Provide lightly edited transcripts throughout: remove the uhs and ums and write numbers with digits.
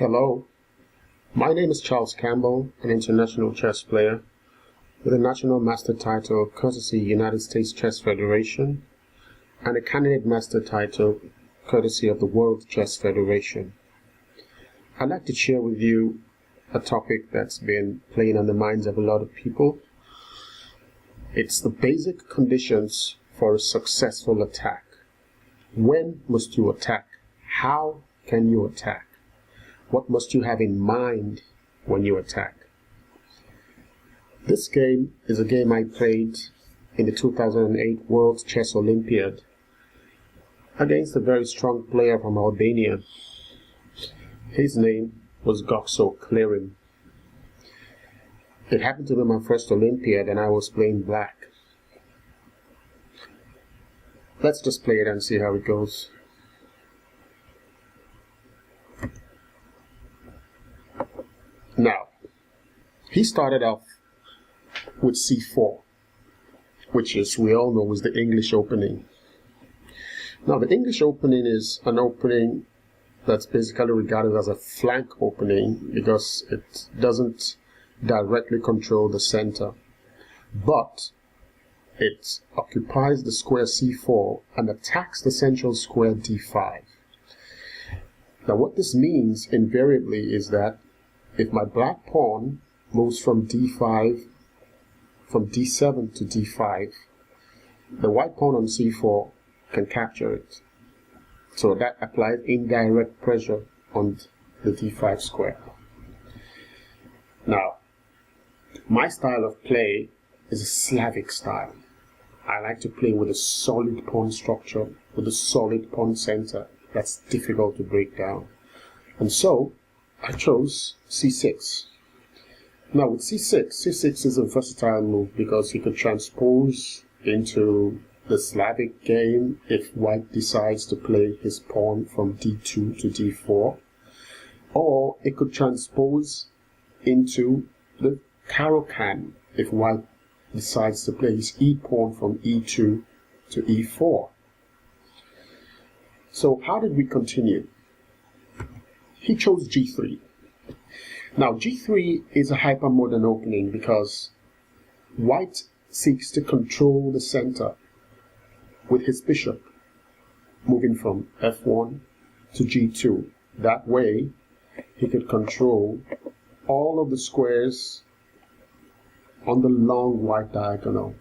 Hello, my name is Charles Campbell, an international chess player with a national master title courtesy United States Chess Federation and a candidate master title courtesy of the World Chess Federation. I'd like to share with you a topic that's been playing on the minds of a lot of people. It's the basic conditions for a successful attack. When must you attack? How can you attack? What must you have in mind when you attack? This game is a game I played in the 2008 World Chess Olympiad against a very strong player from Albania. His name was Gokso Klerim. It happened to be my first Olympiad and I was playing black. Let's just play it and see how it goes. Now, he started off with c4, which is, we all know, is the English opening. Now, the English opening is an opening that's basically regarded as a flank opening because it doesn't directly control the center, but it occupies the square c4 and attacks the central square d5. Now, what this means invariably is that if my black pawn moves from d7 to d5, the white pawn on c4 can capture it. So that applies indirect pressure on the d5 square. Now, my style of play is a Slavic style. I like to play with a solid pawn structure, with a solid pawn center that's difficult to break down. And so, I chose c6. Now with c6 is a versatile move because you could transpose into the Slavic game if white decides to play his pawn from d2 to d4, or it could transpose into the Caro-Kann if white decides to play his e-pawn from e2 to e4. So how did we continue? He chose g3. Now g3 is a hypermodern opening because white seeks to control the center with his bishop moving from f1 to g2. That way he could control all of the squares on the long white diagonal.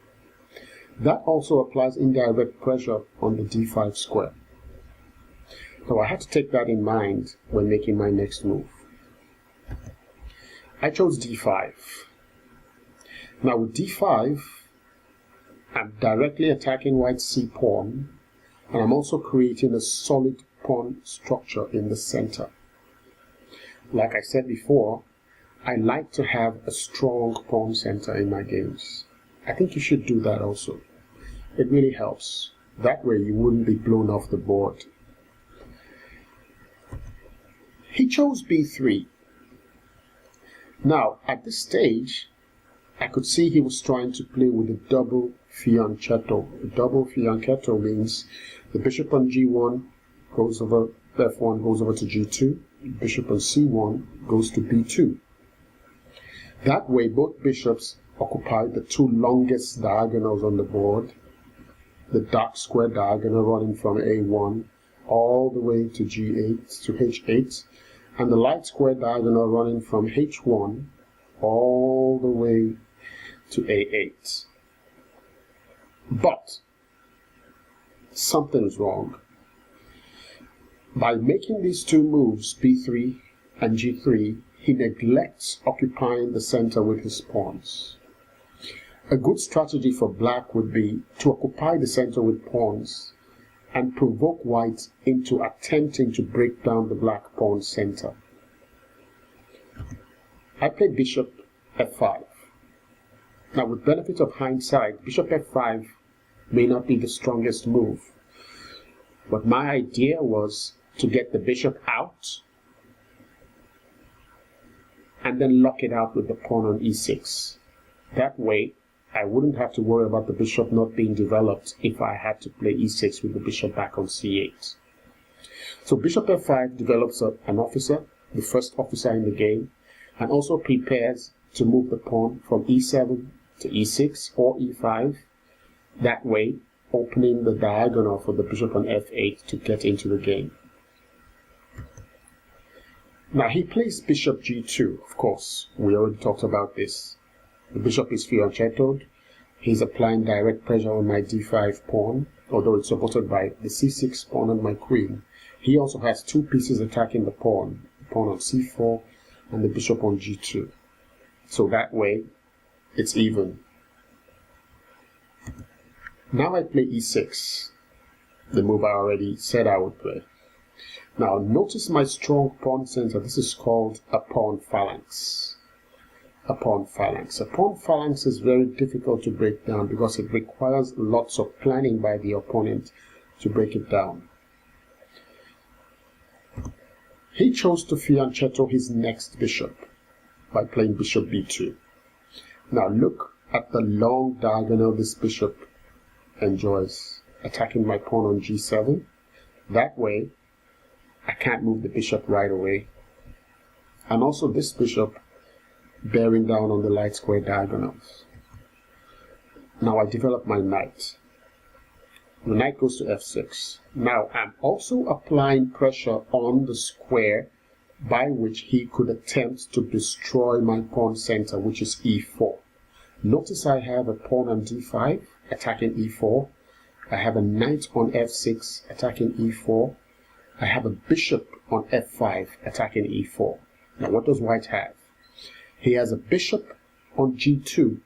That also applies indirect pressure on the d5 square. So I had to take that in mind when making my next move. I chose d5. Now with d5, I'm directly attacking white's c-pawn, and I'm also creating a solid pawn structure in the center. Like I said before, I like to have a strong pawn center in my games. I think you should do that also. It really helps. That way you wouldn't be blown off the board. He chose b3. Now, at this stage, I could see he was trying to play with a double fianchetto. A double fianchetto means the bishop on g1 goes over, f1 goes over to g2, bishop on c1 goes to b2. That way, both bishops occupy the two longest diagonals on the board, the dark square diagonal running from a1 all the way to g8 to h8, and the light square diagonal running from h1 all the way to a8. But something's wrong. By making these two moves, b3 and g3, he neglects occupying the center with his pawns. A good strategy for black would be to occupy the center with pawns and provoke white into attempting to break down the black pawn center. I played bishop f5. Now, with benefit of hindsight, bishop f5 may not be the strongest move, but my idea was to get the bishop out and then lock it out with the pawn on e6. That way, I wouldn't have to worry about the bishop not being developed if I had to play e6 with the bishop back on c8. So bishop f5 develops an officer, the first officer in the game, and also prepares to move the pawn from e7 to e6 or e5, that way opening the diagonal for the bishop on f8 to get into the game. Now he plays bishop g2, of course, we already talked about this. The bishop is fianchettoed. He's applying direct pressure on my d5 pawn, although it's supported by the c6 pawn and my queen. He also has two pieces attacking the pawn on c4 and the bishop on g2. So that way, it's even. Now I play e6, the move I already said I would play. Now notice my strong pawn center. This is called a pawn phalanx. A pawn phalanx. A pawn phalanx is very difficult to break down because it requires lots of planning by the opponent to break it down. He chose to fianchetto his next bishop by playing bishop b2. Now look at the long diagonal this bishop enjoys, attacking my pawn on g7. That way, I can't move the bishop right away. And also this bishop bearing down on the light square diagonals. Now I develop my knight. The knight goes to f6. Now I'm also applying pressure on the square by which he could attempt to destroy my pawn center, which is e4. Notice I have a pawn on d5 attacking e4. I have a knight on f6 attacking e4. I have a bishop on f5 attacking e4. Now what does white have? He has a bishop on g2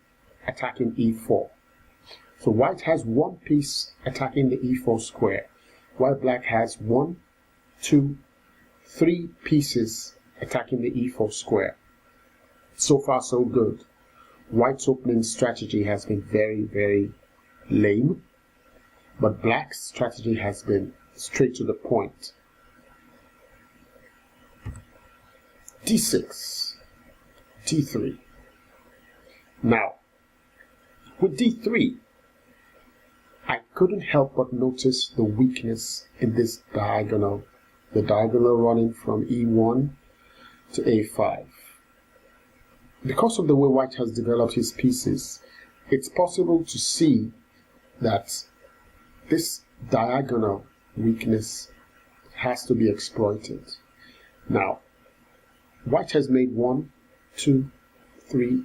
attacking e4. So white has one piece attacking the e4 square, while black has 1, 2, 3 pieces attacking the e4 square. So far so good. White's opening strategy has been very, very lame, but black's strategy has been straight to the point. d6, d3. Now, with d3, I couldn't help but notice the weakness in this diagonal, the diagonal running from e1 to a5. Because of the way white has developed his pieces, it's possible to see that this diagonal weakness has to be exploited. Now, white has made 1, 2, 3,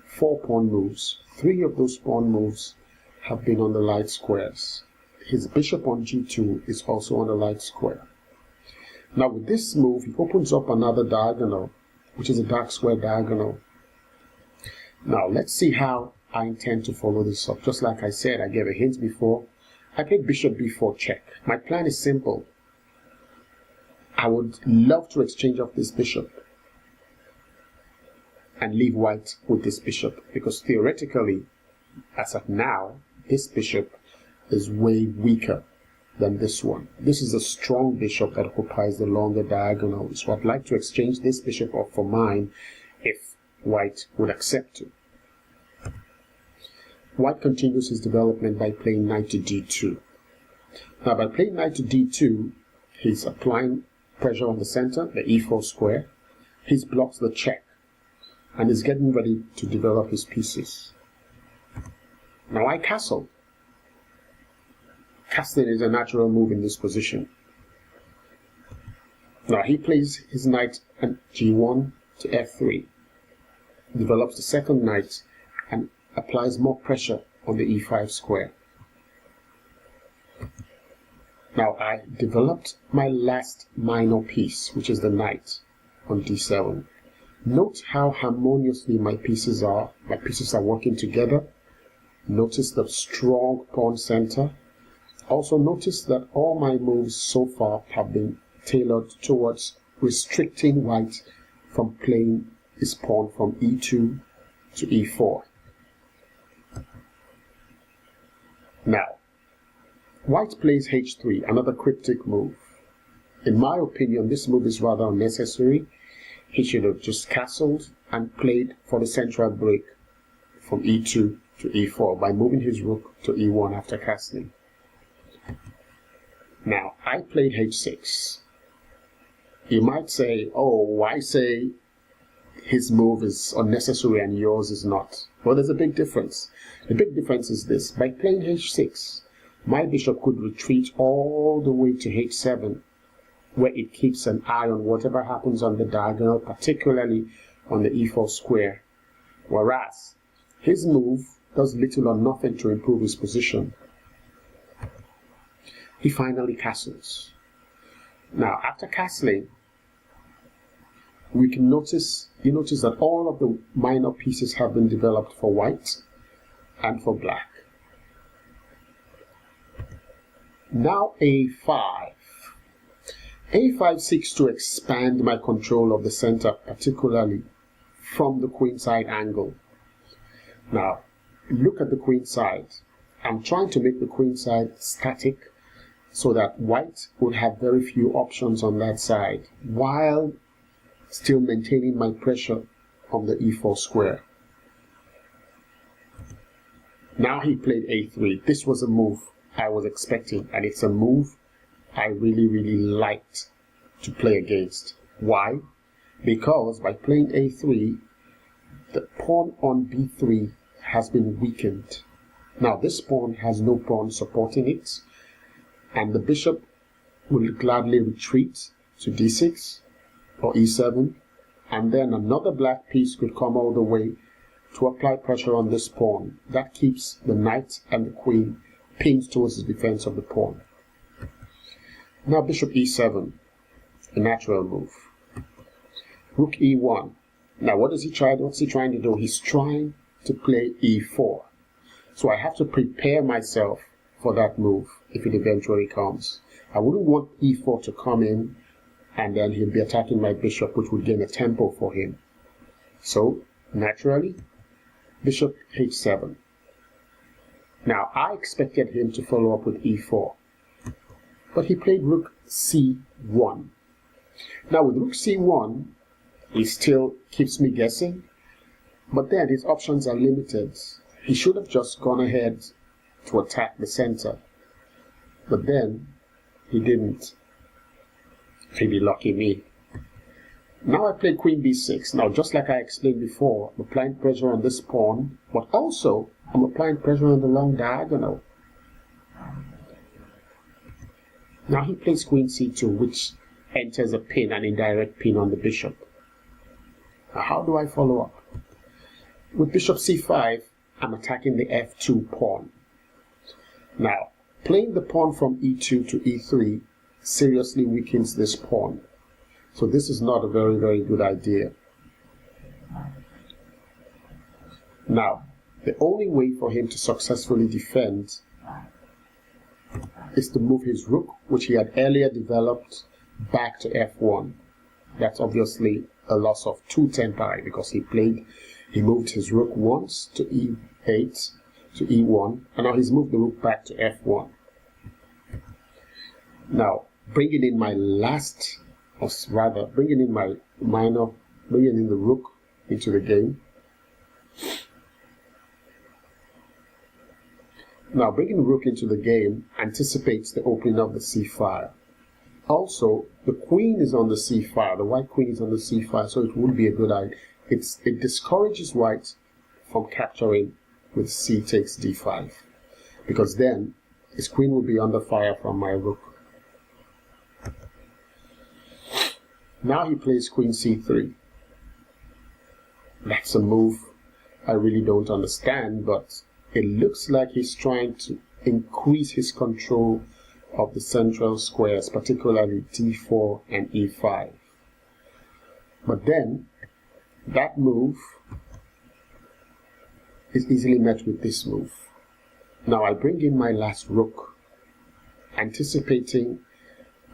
4 pawn moves. 3 of those pawn moves have been on the light squares. His bishop on g2 is also on the light square. Now with this move, he opens up another diagonal, which is a dark square diagonal. Now let's see how I intend to follow this up. Just like I said, I gave a hint before. I played bishop b4 check. My plan is simple. I would love to exchange off this bishop and leave white with this bishop, because theoretically, as of now, this bishop is way weaker than this one. This is a strong bishop that occupies the longer diagonal, so I'd like to exchange this bishop off for mine if white would accept to. White continues his development by playing knight to d2. Now by playing knight to d2, he's applying pressure on the center, the e4 square. He's blocked the check and is getting ready to develop his pieces. Now I castle. Castling is a natural move in this position. Now he plays his knight at g1 to f3, develops the second knight, and applies more pressure on the e5 square. Now I developed my last minor piece, which is the knight on d7. Note how harmoniously my pieces are. My pieces are working together. Notice the strong pawn center. Also notice that all my moves so far have been tailored towards restricting white from playing his pawn from e2 to e4. Now, white plays h3, another cryptic move. In my opinion, this move is rather unnecessary. He should have just castled and played for the central break from e2 to e4 by moving his rook to e1 after castling. Now, I played h6. You might say, oh, why say his move is unnecessary and yours is not? Well, there's a big difference. The big difference is this. By playing h6, my bishop could retreat all the way to h7, where it keeps an eye on whatever happens on the diagonal, particularly on the e4 square. Whereas his move does little or nothing to improve his position. He finally castles. Now, after castling, you notice that all of the minor pieces have been developed for white and for black. Now a5. a5 seeks to expand my control of the center, particularly from the queenside angle. Now, look at the queenside. I'm trying to make the queenside static so that white would have very few options on that side, while still maintaining my pressure on the e4 square. Now he played a3. This was a move I was expecting, and it's a move I really liked to play against. Why? Because by playing a3, the pawn on b3 has been weakened. Now this pawn has no pawn supporting it, and the bishop will gladly retreat to d6 or e7, and then another black piece could come all the way to apply pressure on this pawn. That keeps the knight and the queen pinned towards the defense of the pawn. Now bishop e7, a natural move. Rook e1. Now what's he trying to do? He's trying to play e4. So I have to prepare myself for that move if it eventually comes. I wouldn't want e4 to come in and then he'll be attacking my bishop, which would gain a tempo for him. So naturally, bishop h7. Now I expected him to follow up with e4, but he played rook c1. Now with rook c1, he still keeps me guessing, but then his options are limited. He should have just gone ahead to attack the center, but then he didn't. Maybe lucky me. Now I play queen b6. Now just like I explained before, I'm applying pressure on this pawn, but also I'm applying pressure on the long diagonal. Now he plays queen c2, which enters a pin, an indirect pin on the bishop. Now how do I follow up? With bishop c5, I'm attacking the f2 pawn. Now, playing the pawn from e2 to e3 seriously weakens this pawn. So this is not a very good idea. Now, the only way for him to successfully defend is to move his rook, which he had earlier developed, back to f1. That's obviously a loss of 2 tempi because he moved his rook once to e8 to e1, and now he's moved the rook back to f1. Now, bringing in my bringing in the rook into the game. Now, bringing the rook into the game anticipates the opening of the c file. Also, the queen is on the c file, the white queen is on the c file, so it would be a good idea. It discourages white from capturing with c takes d5, because then his queen will be under fire from my rook. Now he plays queen c3. That's a move I really don't understand, but it looks like he's trying to increase his control of the central squares, particularly d4 and e5. But then, that move is easily met with this move. Now I bring in my last rook, anticipating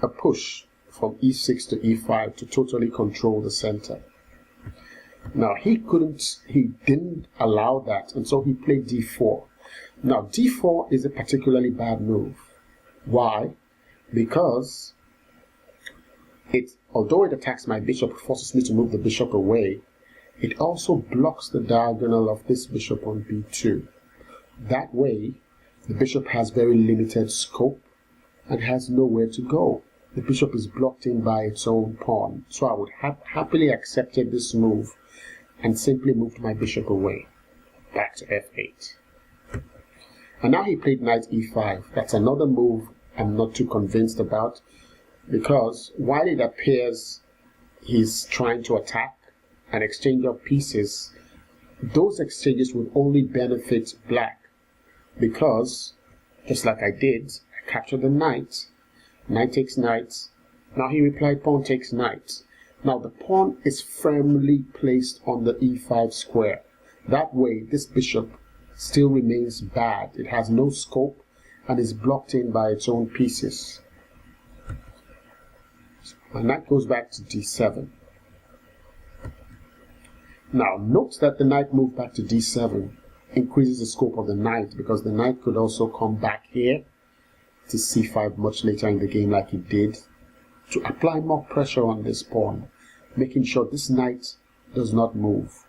a push from e6 to e5 to totally control the center. Now he didn't allow that, and so he played d4. Now d4 is a particularly bad move. Why? Because although it attacks my bishop, forces me to move the bishop away, it also blocks the diagonal of this bishop on b2. That way, the bishop has very limited scope and has nowhere to go. the bishop is blocked in by its own pawn. So I would have happily accepted this move and simply moved my bishop away, back to f8. And now he played knight e5. That's another move I'm not too convinced about, because while it appears he's trying to attack and exchange of pieces, those exchanges would only benefit black, because just like I did, I captured the knight, knight takes knight. Now he replied pawn takes knight. Now the pawn is firmly placed on the e5 square. That way this bishop still remains bad. It has no scope and is blocked in by its own pieces. My knight goes back to d7. Now note that the knight move back to d7 increases the scope of the knight, because the knight could also come back here to c5 much later in the game like he did, to apply more pressure on this pawn, making sure this knight does not move.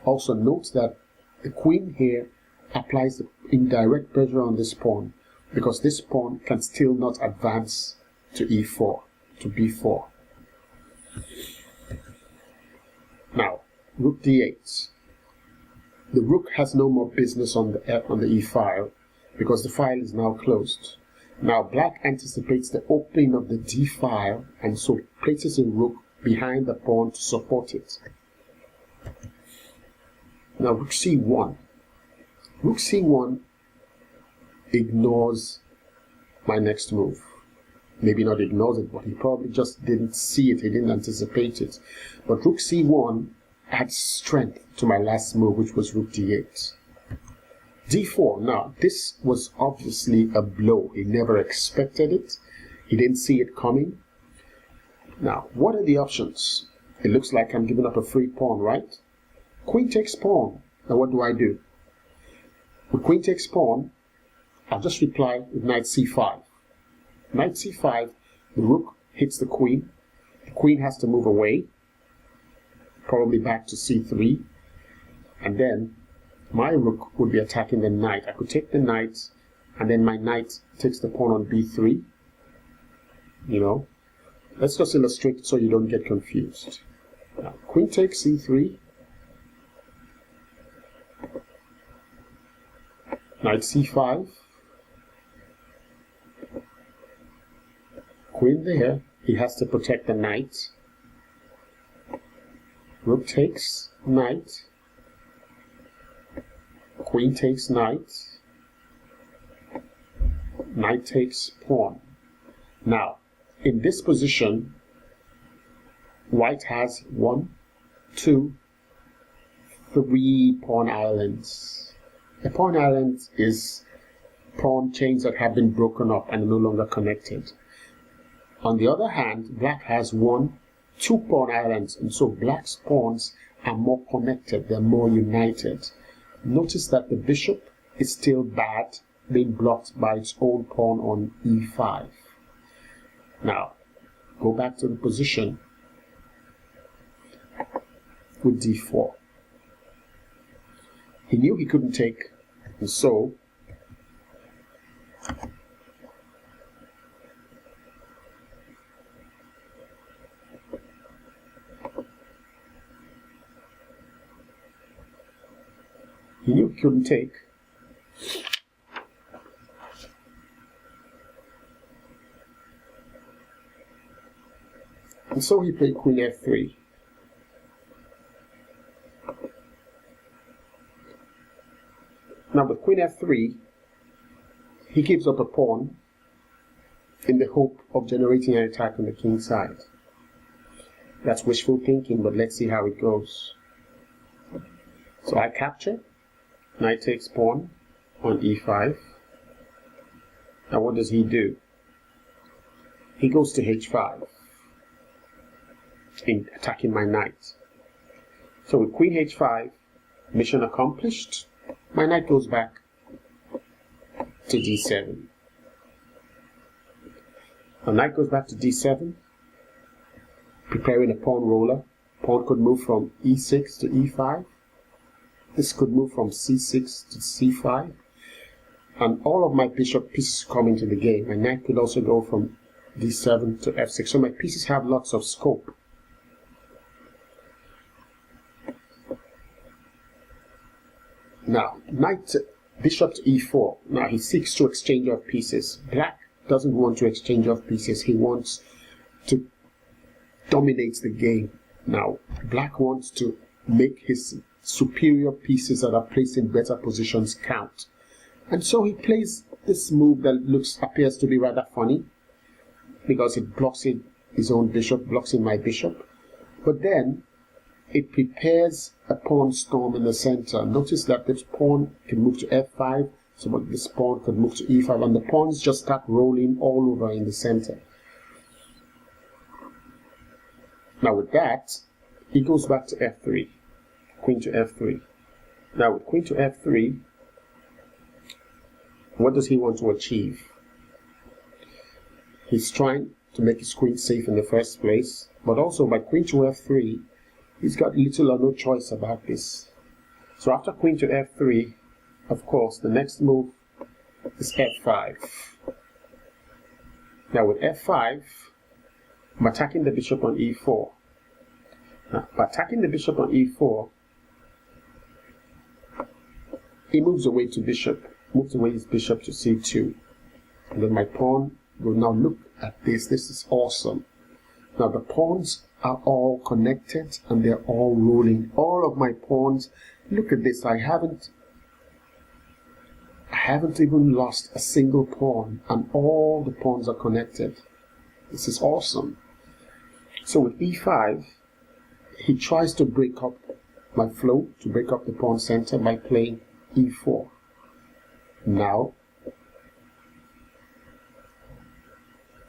Also note that the queen here applies the indirect pressure on this pawn, because this pawn can still not advance to e4, to b4. Now, rook d8. The rook has no more business on the e file, because the file is now closed. Now black anticipates the opening of the d file and so places a rook behind the pawn to support it. Now rook c1. Rook c1 ignores my next move. Maybe not ignores it, but he probably just didn't see it, he didn't anticipate it. But rook c1 adds strength to my last move, which was rook d8. d4. Now this was obviously a blow. He never expected it. He didn't see it coming. Now what are the options? It looks like I'm giving up a free pawn, right? Queen takes pawn. Now what do I do? With queen takes pawn, I'll just reply with knight c5. Knight c5, the rook hits the queen. The queen has to move away, probably back to c3, and then my rook would be attacking the knight. I could take the knight, and then my knight takes the pawn on b3. You know, let's just illustrate it so you don't get confused. Now, queen takes c3, knight c5, queen there, he has to protect the knight. Rook takes knight, queen takes knight, knight takes pawn. Now, in this position, white has 1, 2, 3 pawn islands. A pawn island is pawn chains that have been broken up and no longer connected. On the other hand, black has 1, 2 pawn islands, and so black's pawns are more connected, they're more united. Notice that the bishop is still bad, being blocked by its own pawn on e5. Now, go back to the position with d4. He knew he couldn't take, and so he knew he couldn't take. And so he played queen f3. Now with queen f3, he gives up a pawn in the hope of generating an attack on the king's side. That's wishful thinking, but let's see how it goes. So I capture. Knight takes pawn on e5. Now what does he do? He goes to h5 in attacking my knight. So with queen h5, mission accomplished. My knight goes back to d7. My knight goes back to d7, preparing a pawn roller. Pawn could move from e6 to e5. This could move from c6 to c5. And all of my bishop pieces come into the game. My knight could also go from d7 to f6. So my pieces have lots of scope. Now, bishop to e4. Now he seeks to exchange of pieces. Black doesn't want to exchange of pieces. He wants to dominate the game. Now, black wants to make his superior pieces that are placed in better positions count. And so he plays this move that appears to be rather funny, because it blocks in his own bishop, blocks in my bishop. But then it prepares a pawn storm in the center. Notice that this pawn can move to f5, so this pawn could move to e5, and the pawns just start rolling all over in the center. Now with that, he goes back to f3, queen to f3. Now with queen to f3, what does he want to achieve? He's trying to make his queen safe in the first place, but also by queen to f3, he's got little or no choice about this. So after queen to f3, of course, the next move is f5. Now with f5, I'm attacking the bishop on e4. Now, by attacking the bishop on e4, he moves away to moves away his bishop to c2. And then my pawn will now look at this. This is awesome. Now the pawns are all connected and they're all rolling. All of my pawns, look at this. I haven't even lost a single pawn, and all the pawns are connected. This is awesome. So with e5, he tries to break up my flow, to break up the pawn center by playing e4. Now,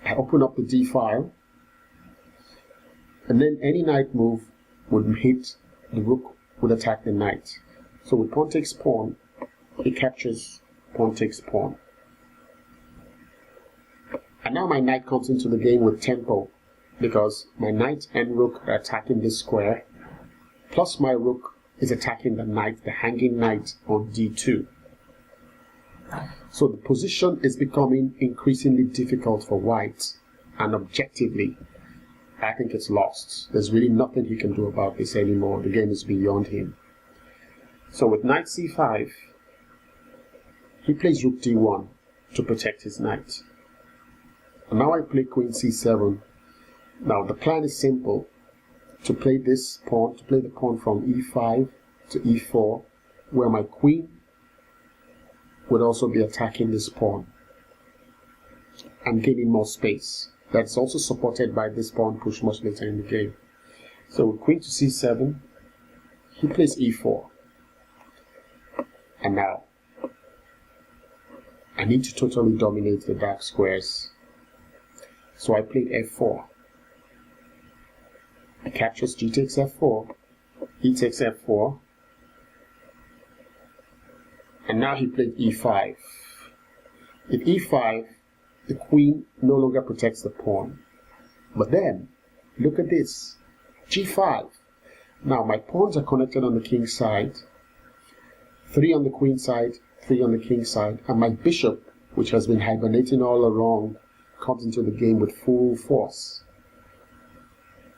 I open up the d file, and then any knight move would hit the rook, would attack the knight. So with pawn takes pawn, he captures pawn takes pawn. And now my knight comes into the game with tempo, because my knight and rook are attacking this square, plus my rook is attacking the knight, the hanging knight on d2. So the position is becoming increasingly difficult for white, and objectively, I think it's lost. There's really nothing he can do about this anymore. The game is beyond him. So with knight c5, he plays rook d1 to protect his knight. And now I play queen c7. Now the plan is simple: to play this pawn, to play the pawn from e5 to e4, where my queen would also be attacking this pawn and gaining more space. That's also supported by this pawn push much later in the game. So with queen to c7, he plays e4. And now, I need to totally dominate the dark squares. So I played f4. He captures, g takes f4, he takes f4, and now he played e5. At e5, the queen no longer protects the pawn. But then, look at this, g5. Now my pawns are connected on the king's side, 3 on the queen side, 3 on the king's side, and my bishop, which has been hibernating all along, comes into the game with full force.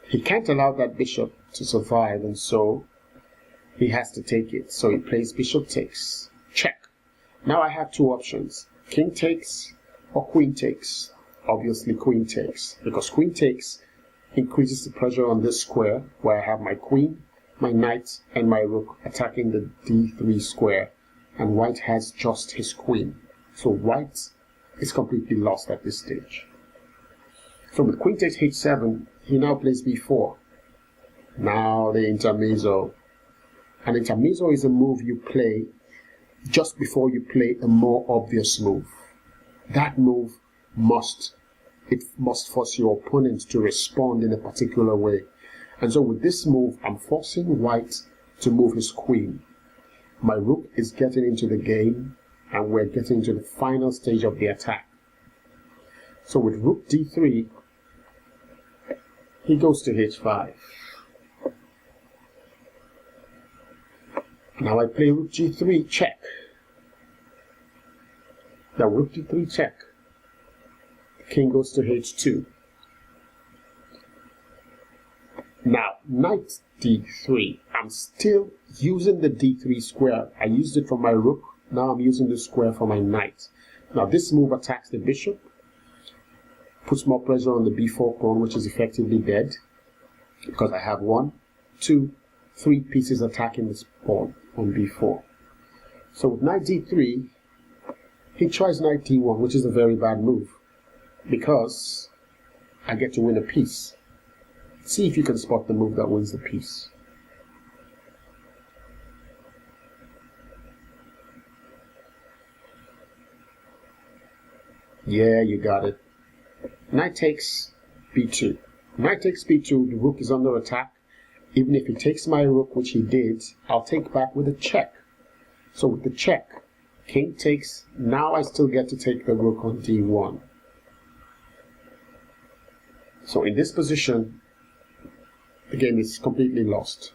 He can't allow that bishop to survive, and so he has to take it. So he plays bishop takes, check. Now I have two options: king takes or queen takes. Obviously queen takes, because queen takes increases the pressure on this square where I have my queen, my knight, and my rook attacking the d3 square, and white has just his queen. So white is completely lost at this stage. So with queen takes h7, he now plays b4. Now the intermezzo. An intermezzo is a move you play just before you play a more obvious move. That move must force your opponent to respond in a particular way. And so with this move, I'm forcing white to move his queen. My rook is getting into the game, and we're getting to the final stage of the attack. So with rook d3, he goes to h5. Now I play rook g3 check. Now rook d3 check. king goes to h2. Now, knight d3. I'm still using the d3 square. I used it for my rook. Now I'm using the square for my knight. Now this move attacks the bishop, puts more pressure on the b4 pawn, which is effectively dead, because I have 1, 2, 3 pieces attacking this pawn on b4. So with knight d3, he tries knight d1, which is a very bad move, because I get to win a piece. See if you can spot the move that wins the piece. Yeah, you got it. Knight takes b2. Knight takes b2, the rook is under attack. Even if he takes my rook, which he did, I'll take back with a check. So with the check, king takes, now I still get to take the rook on d1. So in this position, the game is completely lost.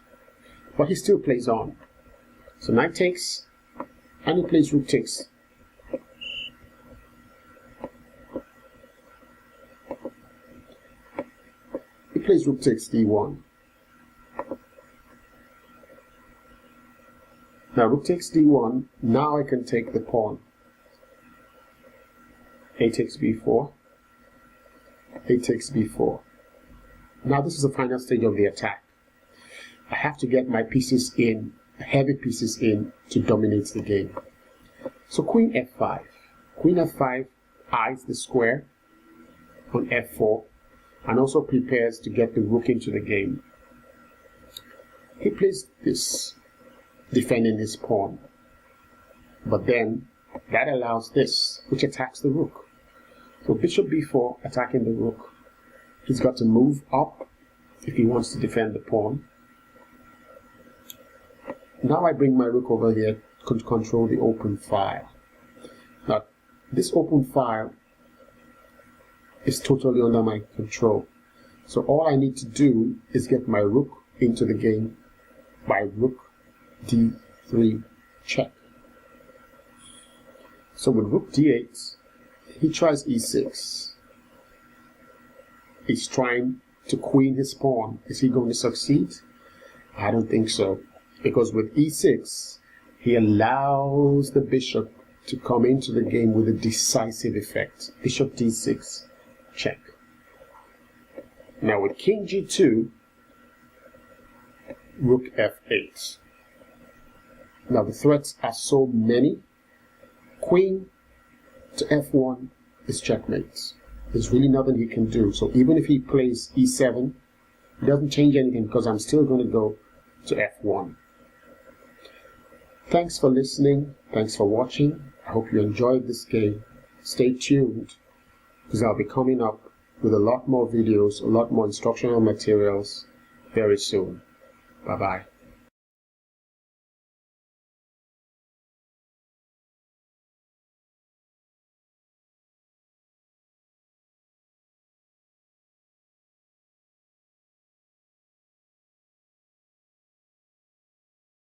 But he still plays on. So knight takes, and he plays rook takes. He plays rook takes d1. Now rook takes d1, now I can take the pawn. A takes b4. A takes b4. Now this is the final stage of the attack. I have to get my pieces in, heavy pieces in, to dominate the game. So queen f5. Queen f5 eyes the square on f4 and also prepares to get the rook into the game. He plays this, defending his pawn. But then that allows this, which attacks the rook. So bishop b4 attacking the rook. He's got to move up if he wants to defend the pawn. Now I bring my rook over here to control the open file. Now, this open file is totally under my control. So all I need to do is get my rook into the game by rook d3 check. So with rook d8, he tries e6. He's trying to queen his pawn. Is he going to succeed? I don't think so. Because with e6, he allows the bishop to come into the game with a decisive effect. Bishop d6, check. Now with king g2, rook f8. Now the threats are so many. Queen to f1 is checkmate. There's really nothing he can do. So even if he plays e7, it doesn't change anything because I'm still going to go to f1. Thanks for listening. Thanks for watching. I hope you enjoyed this game. Stay tuned because I'll be coming up with a lot more videos, a lot more instructional materials very soon. Bye-bye.